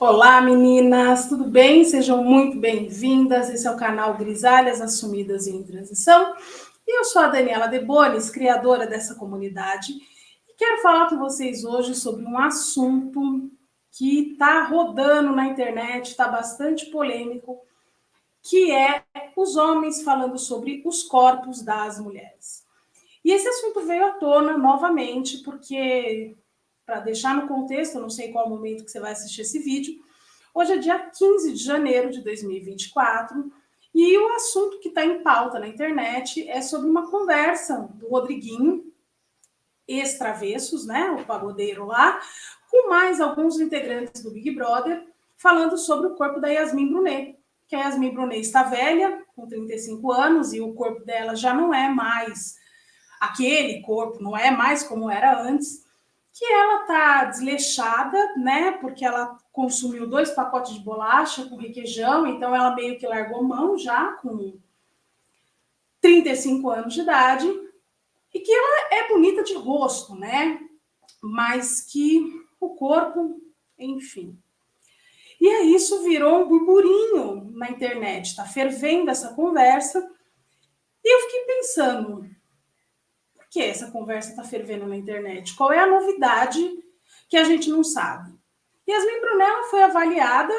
Olá, meninas, tudo bem? Sejam muito bem-vindas. Esse é o canal Grisalhas Assumidas em Transição. E eu sou a Daniela Debonis, criadora dessa comunidade, e quero falar com vocês hoje sobre um assunto que está rodando na internet, está bastante polêmico, que é os homens falando sobre os corpos das mulheres. E esse assunto veio à tona novamente, porque, para deixar no contexto, eu não sei qual momento que você vai assistir esse vídeo, hoje é dia 15 de janeiro de 2024 e o assunto que está em pauta na internet é sobre uma conversa do Rodriguinho, ex-Travessos, né, o pagodeiro lá, com mais alguns integrantes do Big Brother, falando sobre o corpo da Yasmin Brunet, que a Yasmin Brunet está velha, com 35 anos, e o corpo dela já não é mais aquele corpo, não é mais como era antes, que ela tá desleixada, né? Porque ela consumiu 2 pacotes de bolacha com requeijão, então ela meio que largou mão já com 35 anos de idade, e que ela é bonita de rosto, né? Mas que o corpo, enfim. E aí isso virou um burburinho na internet, tá fervendo essa conversa, e eu fiquei pensando, que essa conversa está fervendo na internet? Qual é a novidade que a gente não sabe? Yasmin Brunella foi avaliada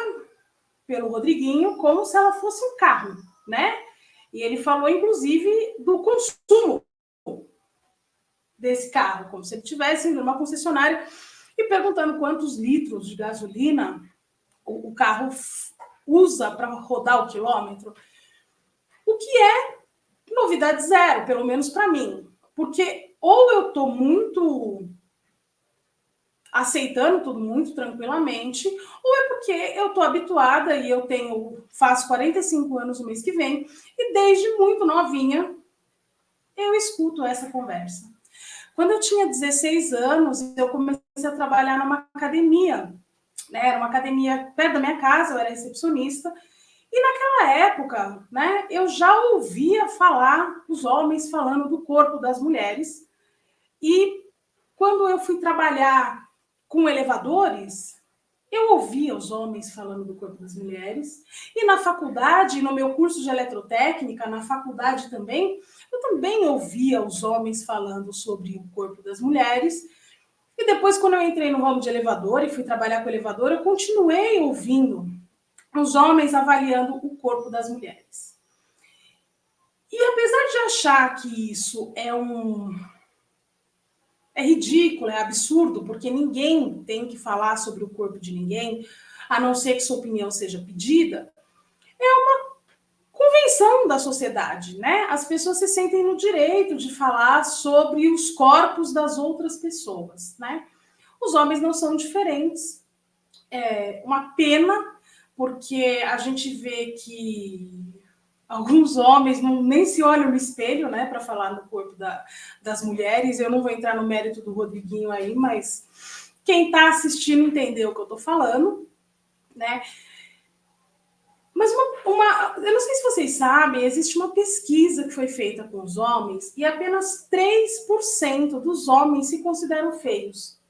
pelo Rodriguinho como se ela fosse um carro, né? E ele falou, inclusive, do consumo desse carro, como se ele estivesse indo numa concessionária e perguntando quantos litros de gasolina o carro usa para rodar o quilômetro. O que é novidade zero, pelo menos para mim. Porque ou eu estou muito aceitando tudo muito tranquilamente, ou é porque eu estou habituada e eu faço 45 anos no mês que vem, e desde muito novinha eu escuto essa conversa. Quando eu tinha 16 anos, eu comecei a trabalhar numa academia, né? Era uma academia perto da minha casa, eu era recepcionista, e naquela época, né, eu já ouvia falar os homens falando do corpo das mulheres, e quando eu fui trabalhar com elevadores, eu ouvia os homens falando do corpo das mulheres. E na faculdade, no meu curso de eletrotécnica, na faculdade também, eu também ouvia os homens falando sobre o corpo das mulheres. E depois, quando eu entrei no ramo de elevador e fui trabalhar com elevador, eu continuei ouvindo os homens avaliando o corpo das mulheres. E apesar de achar que isso é ridículo, é absurdo, porque ninguém tem que falar sobre o corpo de ninguém, a não ser que sua opinião seja pedida, é uma convenção da sociedade, né? As pessoas se sentem no direito de falar sobre os corpos das outras pessoas, né? Os homens não são diferentes. É uma pena, porque a gente vê que alguns homens nem se olham no espelho, né, para falar no corpo das mulheres. Eu não vou entrar no mérito do Rodriguinho aí, mas quem está assistindo entendeu o que eu estou falando, né? Mas eu não sei se vocês sabem, existe uma pesquisa que foi feita com os homens e apenas 3% dos homens se consideram feios.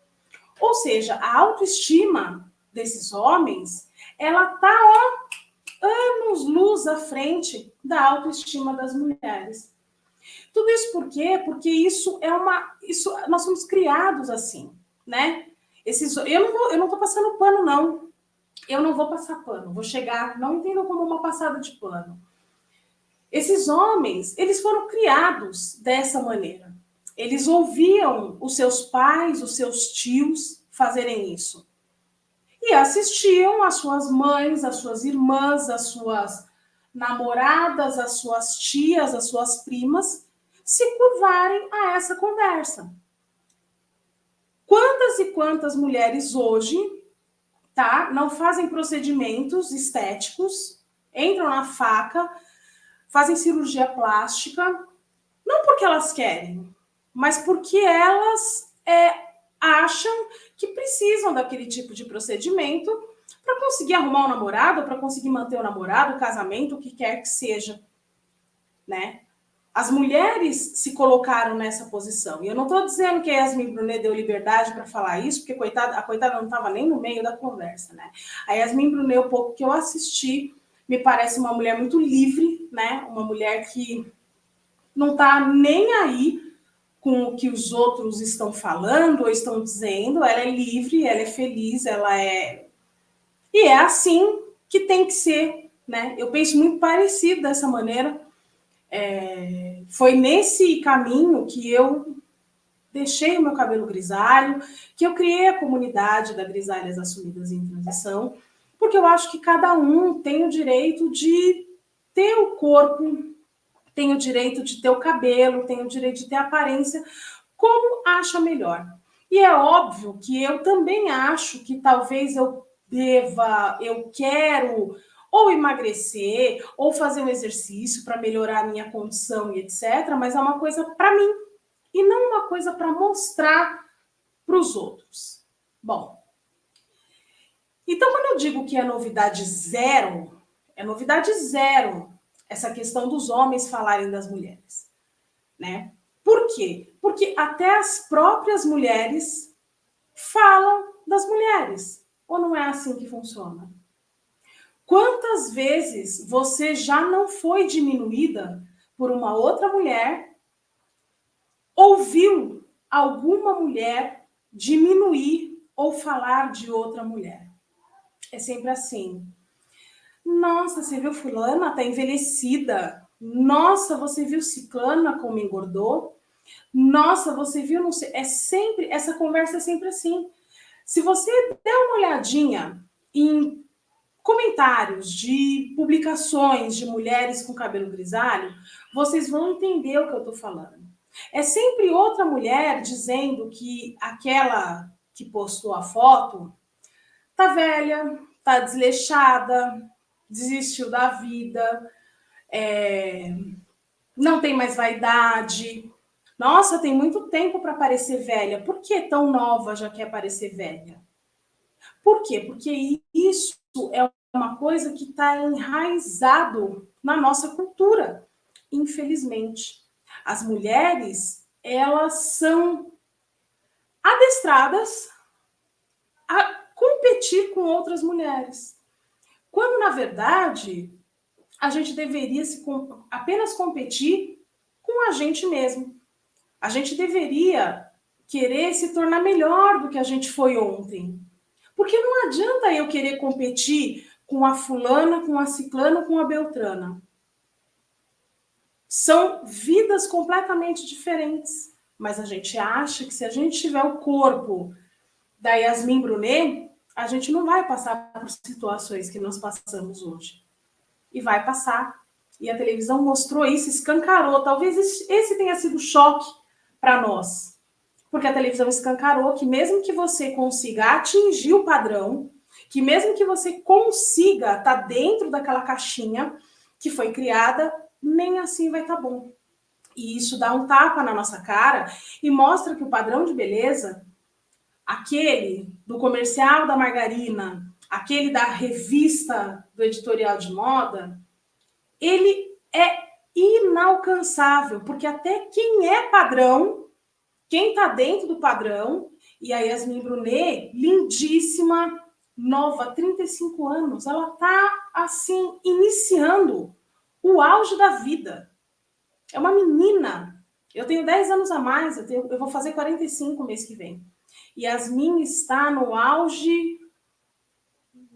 Ou seja, a autoestima desses homens, ela está anos-luz à frente da autoestima das mulheres. Tudo isso por quê? Porque nós somos criados assim, né? Eu não tô passando pano, não. Eu não vou passar pano. Vou chegar, não entendam como uma passada de pano. Esses homens, eles foram criados dessa maneira. Eles ouviam os seus pais, os seus tios fazerem isso. E assistiam as suas mães, as suas irmãs, as suas namoradas, as suas tias, as suas primas se curvarem a essa conversa. Quantas e quantas mulheres hoje, tá, não fazem procedimentos estéticos, entram na faca, fazem cirurgia plástica, não porque elas querem, mas porque elas acham que precisam daquele tipo de procedimento para conseguir arrumar um namorado, para conseguir manter o namorado, o casamento, o que quer que seja, né? As mulheres se colocaram nessa posição. E eu não estou dizendo que a Yasmin Brunet deu liberdade para falar isso, porque a coitada não estava nem no meio da conversa, né? A Yasmin Brunet, o pouco que eu assisti, me parece uma mulher muito livre, né? Uma mulher que não está nem aí com o que os outros estão falando ou estão dizendo. Ela é livre, ela é feliz, ela é... E é assim que tem que ser, né? Eu penso muito parecido dessa maneira. Foi nesse caminho que eu deixei o meu cabelo grisalho, que eu criei a comunidade da Grisalhas Assumidas em Transição, porque eu acho que cada um tem o direito de ter o corpo, tem o direito de ter o cabelo, tem o direito de ter a aparência como acha melhor. E é óbvio que eu também acho que talvez eu quero ou emagrecer, ou fazer um exercício para melhorar a minha condição e etc., mas é uma coisa para mim, e não uma coisa para mostrar para os outros. Bom, então quando eu digo que é novidade zero essa questão dos homens falarem das mulheres, né? Por quê? Porque até as próprias mulheres falam das mulheres. Ou não é assim que funciona? Quantas vezes você já não foi diminuída por uma outra mulher, ouviu alguma mulher diminuir ou falar de outra mulher? É sempre assim. Nossa, você viu fulana? Tá envelhecida. Nossa, você viu ciclana como engordou? Nossa, você viu, não sei. Essa conversa é sempre assim. Se você der uma olhadinha em comentários de publicações de mulheres com cabelo grisalho, vocês vão entender o que eu estou falando. É sempre outra mulher dizendo que aquela que postou a foto tá velha, tá desleixada, desistiu da vida, não tem mais vaidade. Nossa, tem muito tempo para parecer velha. Por que tão nova já quer parecer velha? Por quê? Porque isso é uma coisa que está enraizado na nossa cultura, infelizmente. As mulheres, elas são adestradas a competir com outras mulheres. Quando, na verdade, a gente deveria apenas competir com a gente mesmo. A gente deveria querer se tornar melhor do que a gente foi ontem. Porque não adianta eu querer competir com a fulana, com a ciclana, com a beltrana. São vidas completamente diferentes. Mas a gente acha que se a gente tiver o corpo da Yasmin Brunet, a gente não vai passar por situações que nós passamos hoje. E vai passar. E a televisão mostrou isso, escancarou. Talvez esse tenha sido o choque para nós. Porque a televisão escancarou que mesmo que você consiga atingir o padrão, que mesmo que você consiga estar dentro daquela caixinha que foi criada, nem assim vai estar bom. E isso dá um tapa na nossa cara e mostra que o padrão de beleza, aquele do comercial da margarina, aquele da revista do editorial de moda, ele é inalcançável, porque até quem é padrão, quem está dentro do padrão, e a Yasmin Brunet, lindíssima, nova, 35 anos, ela está, assim, iniciando o auge da vida. É uma menina. Eu tenho 10 anos a mais, eu vou fazer 45 mês que vem. Yasmin está no auge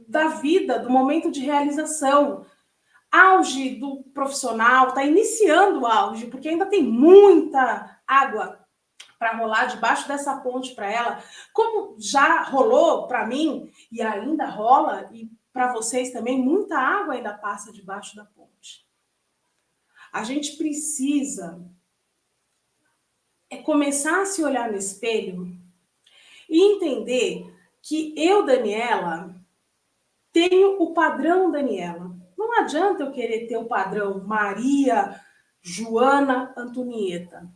da vida, do momento de realização. Auge do profissional, está iniciando o auge, porque ainda tem muita água para rolar debaixo dessa ponte para ela, como já rolou para mim e ainda rola, e para vocês também, muita água ainda passa debaixo da ponte. A gente precisa começar a se olhar no espelho e entender que eu, Daniela, tenho o padrão Daniela. Não adianta eu querer ter o padrão Maria, Joana, Antonieta.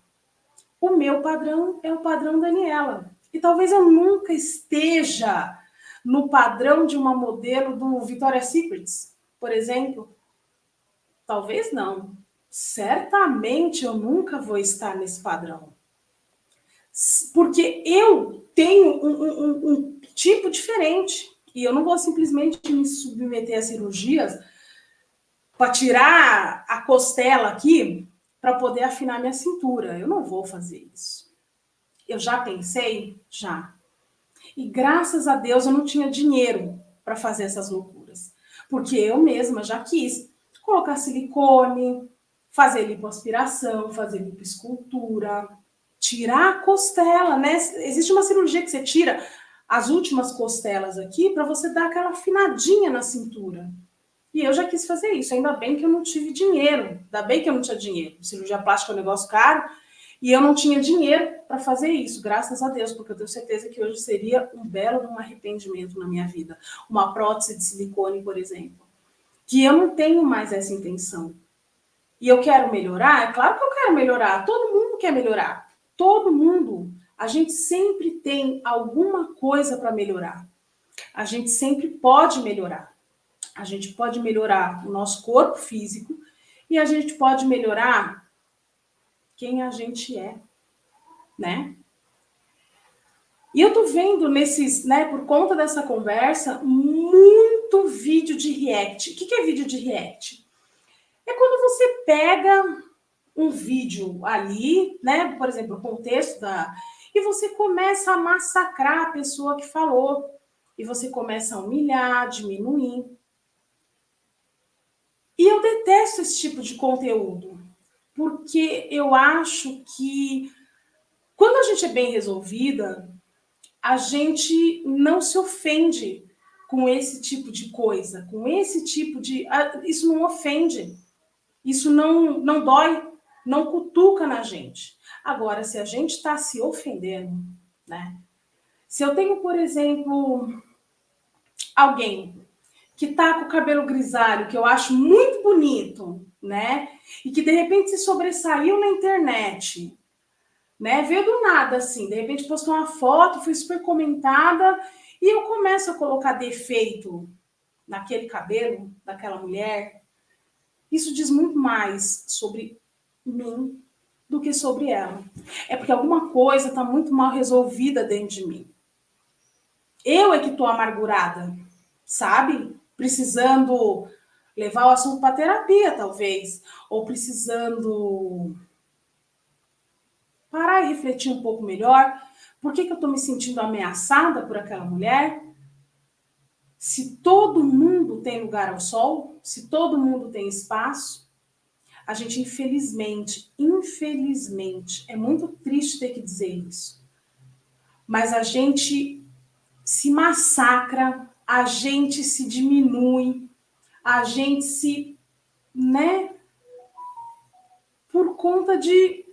O meu padrão é o padrão Daniela. E talvez eu nunca esteja no padrão de uma modelo do Victoria's Secret, por exemplo. Talvez não. certamente eu nunca vou estar nesse padrão. Porque eu tenho um tipo diferente. E eu não vou simplesmente me submeter a cirurgias para tirar a costela aqui para poder afinar minha cintura. Eu não vou fazer isso. Eu já pensei? Já. E graças a Deus eu não tinha dinheiro para fazer essas loucuras. Porque eu mesma já quis colocar silicone, fazer lipoaspiração, fazer lipoescultura, tirar a costela, né? Existe uma cirurgia que você tira as últimas costelas aqui para você dar aquela afinadinha na cintura. E eu já quis fazer isso. Ainda bem que eu não tive dinheiro. Ainda bem que eu não tinha dinheiro. Cirurgia plástica é um negócio caro. E eu não tinha dinheiro para fazer isso, graças a Deus, porque eu tenho certeza que hoje seria um belo arrependimento na minha vida. Uma prótese de silicone, por exemplo. Que eu não tenho mais essa intenção. E eu quero melhorar? É claro que eu quero melhorar. Todo mundo quer melhorar. Todo mundo. A gente sempre tem alguma coisa para melhorar. A gente sempre pode melhorar. A gente pode melhorar o nosso corpo físico e a gente pode melhorar quem a gente é, né? E eu tô vendo nesses, né, por conta dessa conversa, muito vídeo de react. O que é vídeo de react? É quando você pega um vídeo ali, né, por exemplo, o contexto e você começa a massacrar a pessoa que falou. E você começa a humilhar, diminuir. E eu detesto esse tipo de conteúdo, porque eu acho que quando a gente é bem resolvida, a gente não se ofende com esse tipo de coisa, com esse tipo de... Isso não ofende, isso não dói, não cutuca na gente. Agora, se a gente está se ofendendo, né? Se eu tenho, por exemplo, alguém que tá com o cabelo grisalho, que eu acho muito bonito, né? E que de repente se sobressaiu na internet, né? Veio do nada, assim, de repente postou uma foto, foi super comentada, e eu começo a colocar defeito naquele cabelo daquela mulher. Isso diz muito mais sobre mim do que sobre ela. É porque alguma coisa está muito mal resolvida dentro de mim. Eu é que estou amargurada, sabe? Precisando levar o assunto para terapia, talvez. Ou precisando parar e refletir um pouco melhor. Por que eu estou me sentindo ameaçada por aquela mulher? Se todo mundo tem lugar ao sol, se todo mundo tem espaço, a gente infelizmente, é muito triste ter que dizer isso, mas a gente se massacra, a gente se diminui, a gente se, né, por conta de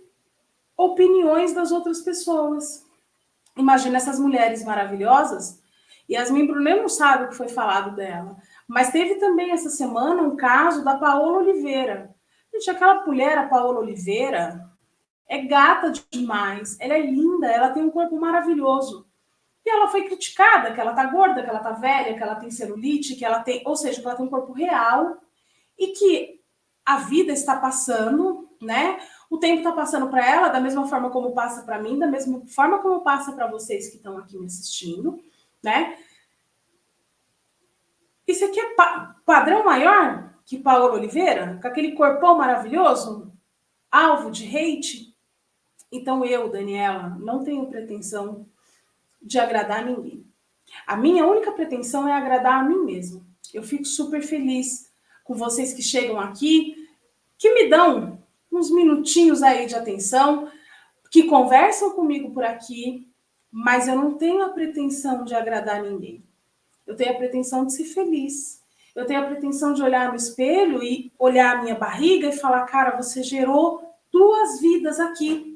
opiniões das outras pessoas. Imagina essas mulheres maravilhosas, Yasmin Brunet não sabe o que foi falado dela, mas teve também essa semana um caso da Paola Oliveira. Gente, aquela mulher, a Paola Oliveira, é gata demais, ela é linda, ela tem um corpo maravilhoso. E ela foi criticada, que ela tá gorda, que ela tá velha, que ela tem celulite, que ela tem, ou seja, que ela tem um corpo real e que a vida está passando, né? O tempo está passando para ela da mesma forma como passa para mim, da mesma forma como passa para vocês que estão aqui me assistindo, né? Isso aqui é padrão maior que Paola Oliveira, com aquele corpão maravilhoso, alvo de hate. Então eu, Daniela, não tenho pretensão de agradar ninguém. A minha única pretensão é agradar a mim mesma. Eu fico super feliz com vocês que chegam aqui, que me dão uns minutinhos aí de atenção, que conversam comigo por aqui, mas eu não tenho a pretensão de agradar ninguém. Eu tenho a pretensão de ser feliz. Eu tenho a pretensão de olhar no espelho e olhar a minha barriga e falar, cara, você gerou 2 vidas aqui.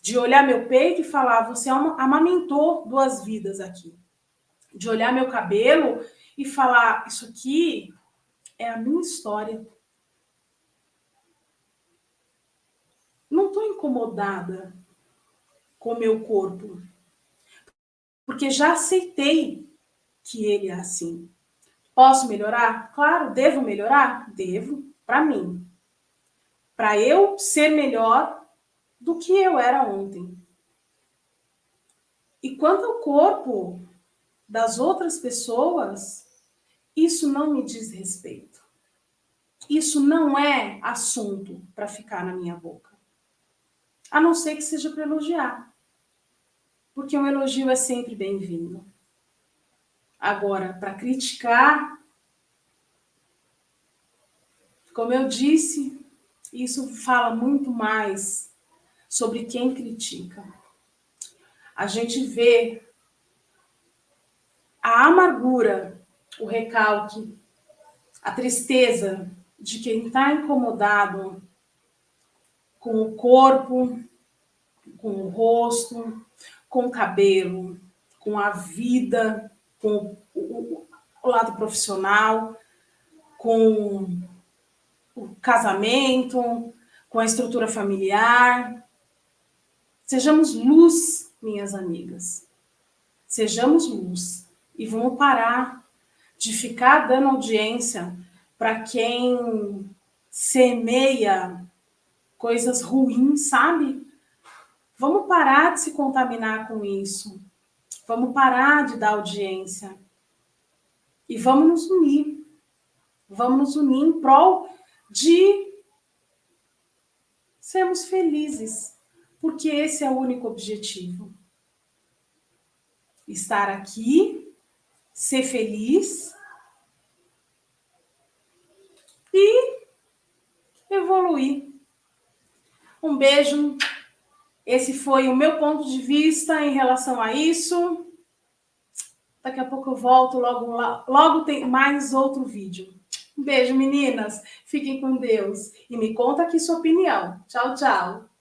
De olhar meu peito e falar, você amamentou 2 vidas aqui. De olhar meu cabelo e falar, isso aqui é a minha história. Não estou incomodada com o meu corpo, porque já aceitei que ele é assim. Posso melhorar? Claro, devo melhorar? Devo, para mim. para eu ser melhor do que eu era ontem. E quanto ao corpo das outras pessoas, isso não me diz respeito. Isso não é assunto para ficar na minha boca. A não ser que seja para elogiar. Porque um elogio é sempre bem-vindo. Agora, para criticar, como eu disse, isso fala muito mais sobre quem critica. A gente vê a amargura, o recalque, a tristeza de quem está incomodado com o corpo, com o rosto, com o cabelo, com a vida, com o lado profissional, com o casamento, com a estrutura familiar. Sejamos luz, minhas amigas. Sejamos luz. E vamos parar de ficar dando audiência para quem semeia coisas ruins, sabe? Vamos parar de se contaminar com isso. Vamos parar de dar audiência. E vamos nos unir. Vamos nos unir em prol de sermos felizes. Porque esse é o único objetivo. Estar aqui, ser feliz e evoluir. Um beijo. Esse foi o meu ponto de vista em relação a isso. Daqui a pouco eu volto, logo tem mais outro vídeo. Um beijo, meninas. Fiquem com Deus. E me conta aqui sua opinião. Tchau, tchau.